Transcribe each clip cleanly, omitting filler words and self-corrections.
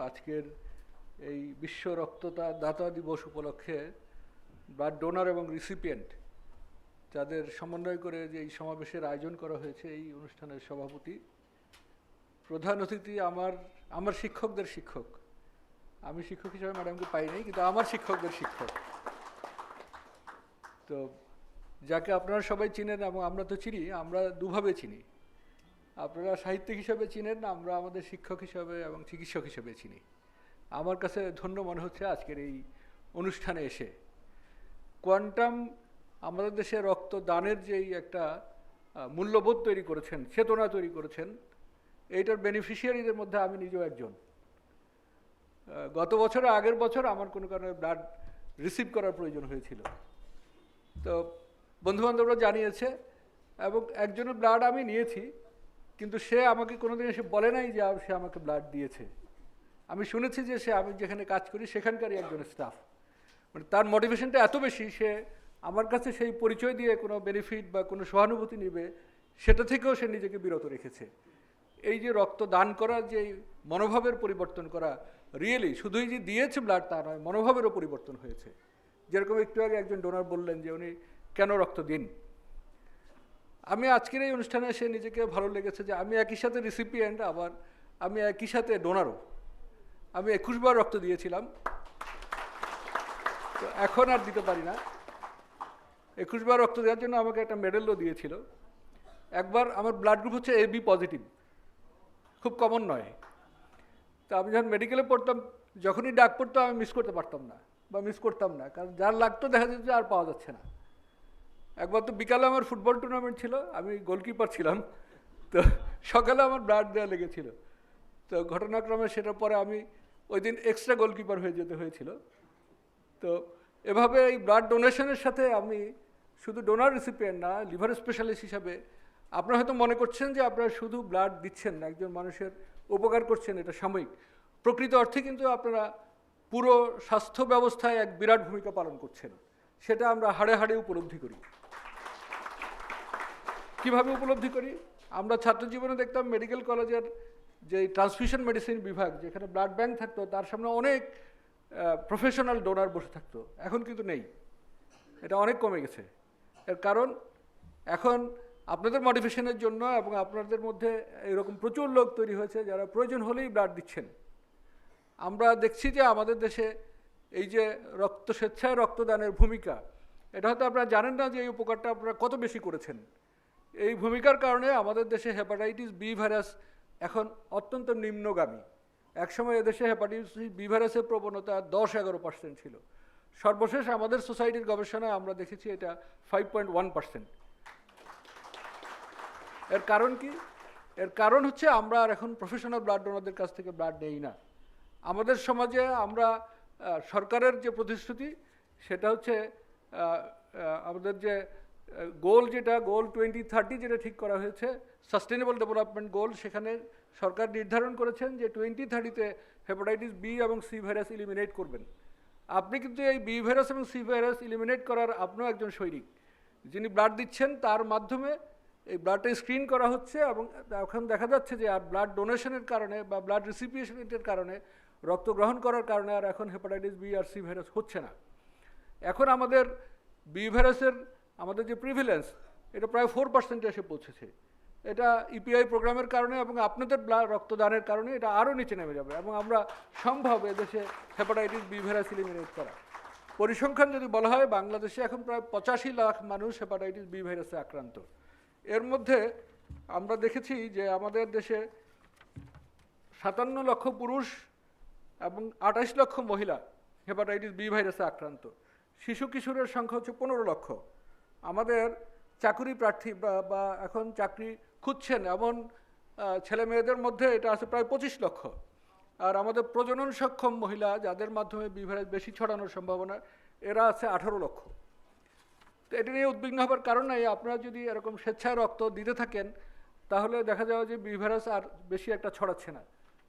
আজকের এই বিশ্ব রক্তদাতা দিবস উপলক্ষে ব্লাড ডোনার এবং রিসিপিয়েন্ট যাদের সমন্বয় করে যে এই সমাবেশের আয়োজন করা হয়েছে, এই অনুষ্ঠানের সভাপতি, প্রধান অতিথি আমার শিক্ষকদের শিক্ষক। আমি শিক্ষক হিসাবে ম্যাডামকে পাই নাই, কিন্তু আমার শিক্ষকদের শিক্ষক। তো যাকে আপনারা সবাই চিনেন এবং আমরা তো চিনি, আমরা দুভাবে চিনি। আপনারা সাহিত্যিক হিসাবে চিনেন, আমরা আমাদের শিক্ষক হিসাবে এবং চিকিৎসক হিসাবে চিনি। আমার কাছে ধন্য মনে হচ্ছে আজকের এই অনুষ্ঠানে এসে। কোয়ান্টাম আমাদের দেশে রক্তদানের যেই একটা মূল্যবোধ তৈরি করেছেন, চেতনা তৈরি করেছেন, এইটার বেনিফিশিয়ারিদের মধ্যে আমি নিজেও একজন। গত বছর আগের বছর আমার কোনো কারণে ব্লাড রিসিভ করার প্রয়োজন হয়েছিল, তো বন্ধুবান্ধবরা জানিয়েছে এবং একজনের ব্লাড আমি নিয়েছি, কিন্তু সে আমাকে কোনোদিন এসে বলে নাই যে সে আমাকে ব্লাড দিয়েছে। আমি শুনেছি যে আমি যেখানে কাজ করি সেখানকারই একজন স্টাফ, মানে তার মোটিভেশনটা এত বেশি, সে আমার কাছে সেই পরিচয় দিয়ে কোনো বেনিফিট বা কোনো সহানুভূতি নেবে সেটা থেকেও সে নিজেকে বিরত রেখেছে। এই যে রক্ত দান করার যে মনোভাবের পরিবর্তন করা, রিয়েলি শুধুই যে দিয়েছে ব্লাড তা নয়, মনোভাবেরও পরিবর্তন হয়েছে। যেরকম একটু আগে একজন ডোনার বললেন যে উনি কেন রক্ত দিন। আমি আজকের এই অনুষ্ঠানে এসে নিজেকে ভালো লেগেছে যে আমি একই সাথে রিসিপিয়েন্ট, আবার আমি একই সাথে ডোনারও। আমি 21 বার রক্ত দিয়েছিলাম, তো এখন আর দিতে পারি না। 21 বার রক্ত দেওয়ার জন্য আমাকে একটা মেডেলও দিয়েছিল। একবার আমার ব্লাড গ্রুপ হচ্ছে AB পজিটিভ, খুব কমন নয়। তো আমি যখন মেডিকেলে পড়তাম, যখনই ডাক পড়তো আমি মিস করতে পারতাম না বা মিস করতাম না, কারণ যার লাগতো দেখা যেত আর পাওয়া যাচ্ছে না। একবার তো বিকালে আমার ফুটবল টুর্নামেন্ট ছিল, আমি গোলকিপার ছিলাম, তো সকালে আমার ব্লাড দেওয়া লেগেছিল। তো ঘটনাক্রমে সেটার পরে আমি ওই দিন এক্সট্রা গোলকিপার হয়ে যেতে হয়েছিল। তো এভাবে এই ব্লাড ডোনেশনের সাথে আমি শুধু ডোনার রিসিপিয়েন্ট না, লিভার স্পেশালিস্ট হিসাবে আপনারা হয়তো মনে করছেন যে আপনারা শুধু ব্লাড দিচ্ছেন না, একজন মানুষের উপকার করছেন, এটা সাময়িক। প্রকৃত অর্থে কিন্তু আপনারা পুরো স্বাস্থ্য ব্যবস্থায় এক বিরাট ভূমিকা পালন করছেন, সেটা আমরা হাড়ে হাড়ে উপলব্ধি করি। কীভাবে উপলব্ধি করি? আমরা ছাত্র জীবনে দেখতাম মেডিকেল কলেজের যে ট্রান্সফিউশন মেডিসিন বিভাগ, যেখানে ব্লাড ব্যাংক থাকতো, তার সামনে অনেক প্রফেশনাল ডোনার বসে থাকতো। এখন কিন্তু নেই, এটা অনেক কমে গেছে। এর কারণ এখন আপনাদের মোটিভেশনের জন্য এবং আপনাদের মধ্যে এরকম প্রচুর লোক তৈরি হয়েছে যারা প্রয়োজন হলেই ব্লাড দিচ্ছেন। আমরা দেখছি যে আমাদের দেশে এই যে স্বেচ্ছায় রক্তদানের ভূমিকা, এটা হয়তো আপনারা জানেন না যে এই উপকারটা আপনারা কত বেশি করেছেন। এই ভূমিকার কারণে আমাদের দেশে হেপাটাইটিস বি ভাইরাস এখন অত্যন্ত নিম্নগামী। একসময় এদেশে হেপাটাইটিস বি ভাইরাসের প্রবণতা 10-11% ছিল। সর্বশেষ আমাদের সোসাইটির গবেষণায় আমরা দেখেছি এটা 5.1%। এর কারণ কি? এর কারণ হচ্ছে আমরা আর এখন প্রফেশনাল ব্লাড ডোনারদের কাছ থেকে ব্লাড নেই না। আমাদের সমাজে আমরা সরকারের যে প্রতিশ্রুতি, সেটা হচ্ছে আমাদের যে গোল, যেটা গোল 2030 যেটা ঠিক করা হয়েছে, সাস্টেনেবল ডেভেলপমেন্ট গোল, সেখানে সরকার নির্ধারণ করেছেন যে 2030-তে হেপাটাইটিস বি এবং সি ভাইরাস এলিমিনেট করবেন। আপনি কিন্তু এই বি ভাইরাস এবং সি ভাইরাস এলিমিনেট করার আপনিও একজন সৈনিক। যিনি ব্লাড দিচ্ছেন তার মাধ্যমে এই ব্লাডটা স্ক্রিন করা হচ্ছে, এবং এখন দেখা যাচ্ছে যে আর ব্লাড ডোনেশনের কারণে বা ব্লাড রিসিপিয়েন্টের কারণে, রক্ত গ্রহণ করার কারণে আর এখন হেপাটাইটিস বি আর সি ভাইরাস হচ্ছে না। এখন আমাদের বি ভাইরাসের আমাদের যে প্রিভিলেন্স, এটা প্রায় 4% এসে পৌঁছেছে। এটা ইপিআই প্রোগ্রামের কারণে এবং আপনাদের রক্তদানের কারণে এটা আরও নিচে নেমে যাবে, এবং আমরা সম্ভব এদেশে হেপাটাইটিস বি ভাইরাস এলিমিনেট করা। পরিসংখ্যান যদি বলা হয়, বাংলাদেশে এখন প্রায় 85 লাখ মানুষ হেপাটাইটিস বি ভাইরাসে আক্রান্ত। এর মধ্যে আমরা দেখেছি যে আমাদের দেশে 57 লক্ষ পুরুষ এবং 28 লক্ষ মহিলা হেপাটাইটিস বি ভাইরাসে আক্রান্ত। শিশু কিশোরের সংখ্যা হচ্ছে 15 লক্ষ। আমাদের চাকরি প্রার্থী বা এখন চাকরি খুঁজছেন এমন ছেলে মেয়েদের মধ্যে এটা আছে প্রায় 25 লক্ষ। আর আমাদের প্রজনন সক্ষম মহিলা, যাদের মাধ্যমে বি ভাইরাস বেশি ছড়ানোর সম্ভাবনা, এরা আছে 18 লক্ষ। তো এটা নিয়ে উদ্বিগ্ন হবার কারণ নাই। আপনারা যদি এরকম স্বেচ্ছায় রক্ত দিতে থাকেন, তাহলে দেখা যাবে যে বি ভাইরাস আর বেশি একটা ছড়াচ্ছে না।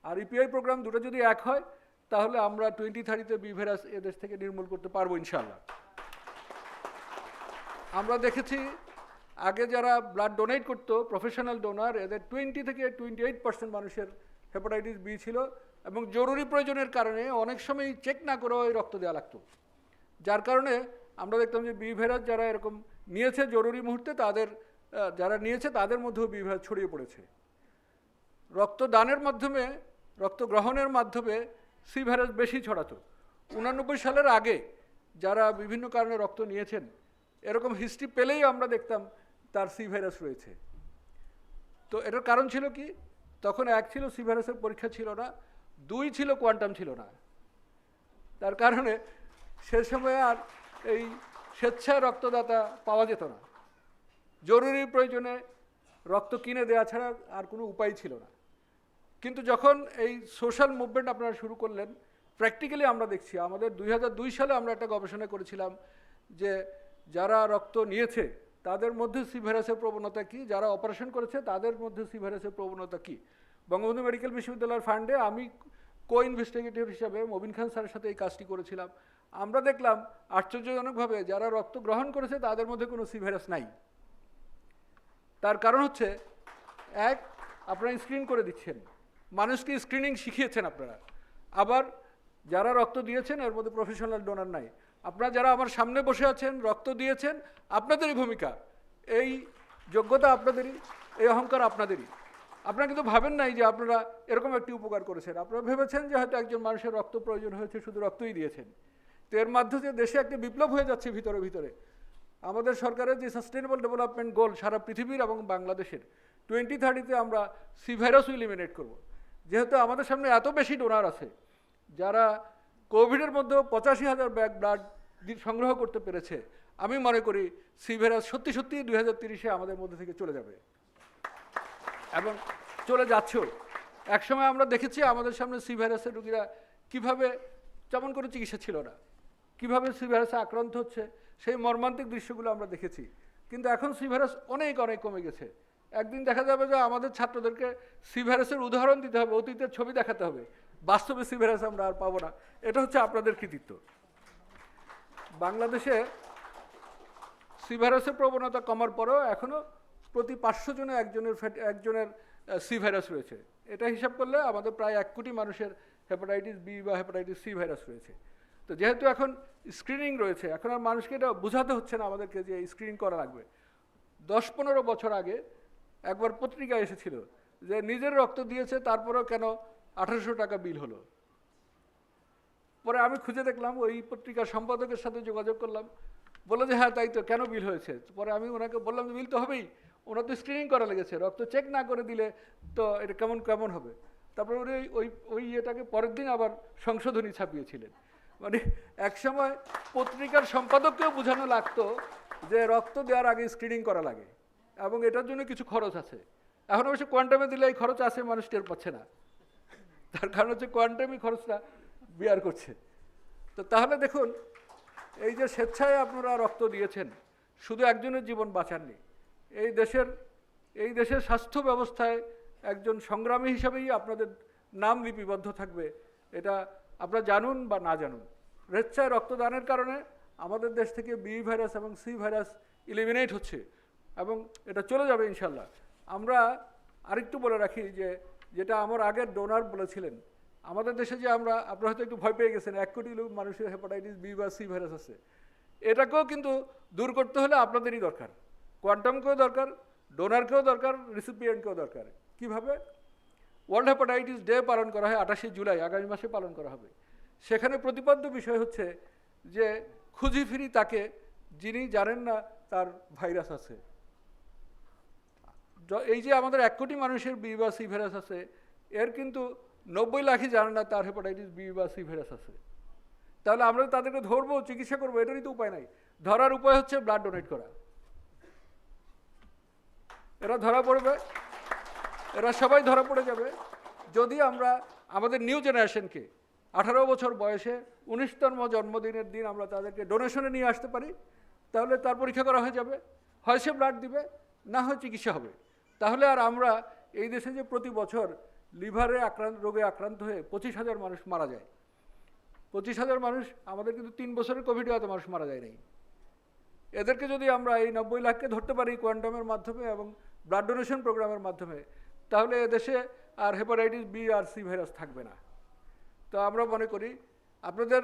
আর ইপিআই প্রোগ্রাম দুটো যদি এক হয়, তাহলে আমরা 2030-তে বি ভাইরাস এদেশ থেকে নির্মূল করতে পারবো ইনশাআল্লাহ। আমরা দেখেছি আগে যারা ব্লাড ডোনেট করতো, প্রফেশনাল ডোনার, এদের 20 থেকে 28% মানুষের হেপাটাইটিস বি ছিল, এবং জরুরি প্রয়োজনের কারণে অনেক সময় চেক না করেও এই রক্ত দেওয়া লাগতো, যার কারণে আমরা দেখতাম যে বি ভাইরাস যারা এরকম নিয়েছে জরুরি মুহূর্তে তাদের যারা নিয়েছে তাদের মধ্যেও বি ভাইরাস ছড়িয়ে পড়েছে। রক্তদানের মাধ্যমে রক্ত গ্রহণের মাধ্যমে সি ভাইরাস বেশি ছড়াতো। 89 সালের আগে যারা বিভিন্ন কারণে রক্ত নিয়েছেন এরকম হিস্ট্রি পেলেই আমরা দেখতাম তার সি ভাইরাস রয়েছে। তো এটার কারণ ছিল কি, তখন এক ছিল সি ভাইরাসের পরীক্ষা ছিল না, দুই ছিল কোয়ান্টাম ছিল না। তার কারণে সে সময় আর এই স্বেচ্ছায় রক্তদাতা পাওয়া যেত না, জরুরি প্রয়োজনে রক্ত কিনে দেওয়া ছাড়া আর কোনো উপায় ছিল না। কিন্তু যখন এই সোশ্যাল মুভমেন্ট আপনারা শুরু করলেন, প্র্যাকটিক্যালি আমরা দেখছি আমাদের 2002 সালে আমরা একটা গবেষণা করেছিলাম যে যারা রক্ত নিয়েছে তাদের মধ্যে সি ভাইরাসের প্রবণতা কী, যারা অপারেশন করেছে তাদের মধ্যে সি ভাইরাসের প্রবণতা কী। বঙ্গবন্ধু মেডিকেল বিশ্ববিদ্যালয়ের ফান্ডে আমি কো ইনভেস্টিগেটর হিসাবে মবিন খান স্যারের সাথে এই কাজটি করেছিলাম। আমরা দেখলাম আশ্চর্যজনকভাবে যারা রক্ত গ্রহণ করেছে তাদের মধ্যে কোনো সি ভাইরাস নাই। তার কারণ হচ্ছে, এক, আপনারা স্ক্রিন করে দিচ্ছেন, মানুষকে স্ক্রিনিং শিখিয়েছেন আপনারা। আবার যারা রক্ত দিয়েছেন এর মধ্যে প্রফেশনাল ডোনার নাই। আপনারা যারা আমার সামনে বসে আছেন রক্ত দিয়েছেন, আপনাদেরই ভূমিকা, এই যোগ্যতা আপনাদেরই, এই অহংকার আপনাদেরই। আপনারা কিন্তু ভাবেন নাই যে আপনারা এরকম একটি উপকার করেছেন। আপনারা ভেবেছেন যে হয়তো একজন মানুষের রক্ত প্রয়োজন হয়েছে, শুধু রক্তই দিয়েছেন। তো এর মাধ্যমে দেশে একটি বিপ্লব হয়ে যাচ্ছে ভিতরে ভিতরে। আমাদের সরকারের যে সাস্টেনেবল ডেভেলপমেন্ট গোল সারা পৃথিবীর এবং বাংলাদেশের 2030-তে আমরা সি ভাইরাসও এলিমিনেট করব। যেহেতু আমাদের সামনে এত বেশি ডোনার আছে যারা কোভিডের মধ্যেও 85,000 ব্যাগ ব্লাড সংগ্রহ করতে পেরেছে, আমি মনে করি সি ভাইরাস সত্যি সত্যি 2030-এ আমাদের মধ্যে থেকে চলে যাবে এবং চলে যাচ্ছেও। একসময় আমরা দেখেছি আমাদের সামনে সি ভাইরাসের রোগীরা কীভাবে, তেমন কোনো চিকিৎসা ছিল না, কীভাবে সি ভাইরাসে আক্রান্ত হচ্ছে, সেই মর্মান্তিক দৃশ্যগুলো আমরা দেখেছি। কিন্তু এখন সি ভাইরাস অনেক অনেক কমে গেছে। একদিন দেখা যাবে যে আমাদের ছাত্রদেরকে সি ভাইরাসের উদাহরণ দিতে হবে, অতীতের ছবি দেখাতে হবে, বাস্তবে সি ভাইরাস আমরা আর পাবো না। এটা হচ্ছে আপনাদের কৃতিত্ব। বাংলাদেশে সি ভাইরাসের প্রবণতা কমার পরেও এখনও প্রতি 500 জনে একজনের সি ভাইরাস রয়েছে। এটা হিসাব করলে আমাদের প্রায় 1 কোটি মানুষের হেপাটাইটিস বি বা হেপাটাইটিস সি ভাইরাস রয়েছে। তো যেহেতু এখন স্ক্রিনিং রয়েছে, এখন আর মানুষকে এটা বোঝাতে হচ্ছে না আমাদেরকে যে স্ক্রিনিং করা লাগবে। 10-15 বছর আগে একবার পত্রিকা এসেছিল যে নিজের রক্ত দিয়েছে তারপরেও কেন 1800 টাকা বিল হলো। পরে আমি খুঁজে দেখলাম, ওই পত্রিকার সম্পাদকের সাথে যোগাযোগ করলাম, বললো যে হ্যাঁ তাই তো, কেন বিল হয়েছে। পরে আমি ওনাকে বললাম যে বিল তো হবেই, ওনার তো স্ক্রিনিং করা লেগেছে, রক্ত চেক না করে দিলে তো এটা কেমন হবে। তারপরে উনি ওই ইয়েটাকে পরের দিন আবার সংশোধনী ছাপিয়েছিলেন। মানে একসময় পত্রিকার সম্পাদককেও বোঝানো লাগতো যে রক্ত দেওয়ার আগে স্ক্রিনিং করা লাগে এবং এটার জন্য কিছু খরচ আছে। এখন অবশ্য কোয়ান্টামে দিলে এই খরচ আছে, মানুষ টের পাচ্ছে না। তার কারণ হচ্ছে কোয়ান্টামই খরচটা বিয়ার করছে। তো তাহলে দেখুন, এই যে স্বেচ্ছায় আপনারা রক্ত দিয়েছেন, শুধু একজনের জীবন বাঁচাননি, এই দেশের স্বাস্থ্য ব্যবস্থায় একজন সংগ্রামী হিসাবেই আপনাদের নাম লিপিবদ্ধ থাকবে। এটা আপনারা জানুন বা না জানুন, স্বেচ্ছায় রক্তদানের কারণে আমাদের দেশ থেকে বি ভাইরাস এবং সি ভাইরাস এলিমিনেট হচ্ছে এবং এটা চলে যাবে ইনশাল্লাহ। আমরা আরেকটু বলে রাখি যে যেটা আমার আগের ডোনার বলেছিলেন, আমাদের দেশে যে আপনারা হয়তো একটু ভয় পেয়ে গেছেন, 1 কোটি লোক মানুষের হেপাটাইটিস বি বা সি ভাইরাস আছে। এটাকেও কিন্তু দূর করতে হলে আপনাদেরই দরকার, কোয়ান্টামকেও দরকার, ডোনারকেও দরকার, রিসিপিয়েন্টকেও দরকার। কিভাবে? ওয়ার্ল্ড হেপাটাইটিস ডে পালন করা হয় 28 জুলাই, আগামী মাসে পালন করা হবে। সেখানে প্রতিপাদ্য বিষয় হচ্ছে যে খুঁজি ফিরি তাকে যিনি জানেন না তার ভাইরাস আছে। এই যে আমাদের 1 কোটি মানুষের বি বা সি ভাইরাস আছে, এর কিন্তু 90 লাখই জানে না তার হেপাটাইটিস বি বা সি ভাইরাস আছে। তাহলে আমরা তাদেরকে ধরবো, চিকিৎসা করবো, এটারই তো উপায় নাই। ধরার উপায় হচ্ছে ব্লাড ডোনেট করা। এরা ধরা পড়বে, এরা সবাই ধরা পড়ে যাবে যদি আমরা আমাদের নিউ জেনারেশনকে 18 বছর বয়সে 19তম জন্মদিনের দিন আমরা তাদেরকে ডোনেশনে নিয়ে আসতে পারি। তাহলে তার পরীক্ষা করা হয়ে যাবে, হয় সে ব্লাড দিবে, না হয় চিকিৎসা হবে। তাহলে আর আমরা এই দেশে যে প্রতি বছর লিভারে রোগে আক্রান্ত হয়ে 25,000 মানুষ মারা যায়, 25,000 মানুষ, আমাদের কিন্তু 3 বছরের কোভিডে এত মানুষ মারা যায় নাই। এদেরকে যদি আমরা এই 90 লাখকে ধরতে পারি কোয়ান্টামের মাধ্যমে এবং ব্লাড ডোনেশন প্রোগ্রামের মাধ্যমে, তাহলে এদেশে আর হেপাটাইটিস বি আর সি ভাইরাস থাকবে না। তো আমরা মনে করি আপনাদের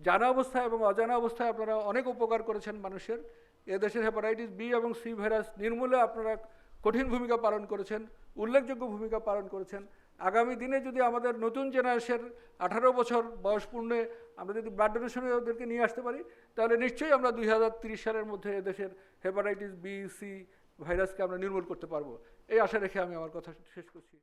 জানা অবস্থায় এবং অজানা অবস্থায় আপনারা অনেক উপকার করেছেন মানুষের। এদেশের হেপাটাইটিস বি এবং সি ভাইরাস নির্মূলে আপনারা কঠিন ভূমিকা পালন করেছেন, উল্লেখযোগ্য ভূমিকা পালন করেছেন। আগামী দিনে যদি আমাদের নতুন জেনারেশন 18 বছর বয়স পূর্ণে আমরা যদি ব্লাড ডোনেশনে ওদেরকে নিয়ে আসতে পারি, তাহলে নিশ্চয়ই আমরা 2030 সালের মধ্যে এদেশের হেপাটাইটিস বি সি ভাইরাসকে আমরা নির্মূল করতে পারবো। এই আশা রেখে আমি আমার কথা শেষ করছি।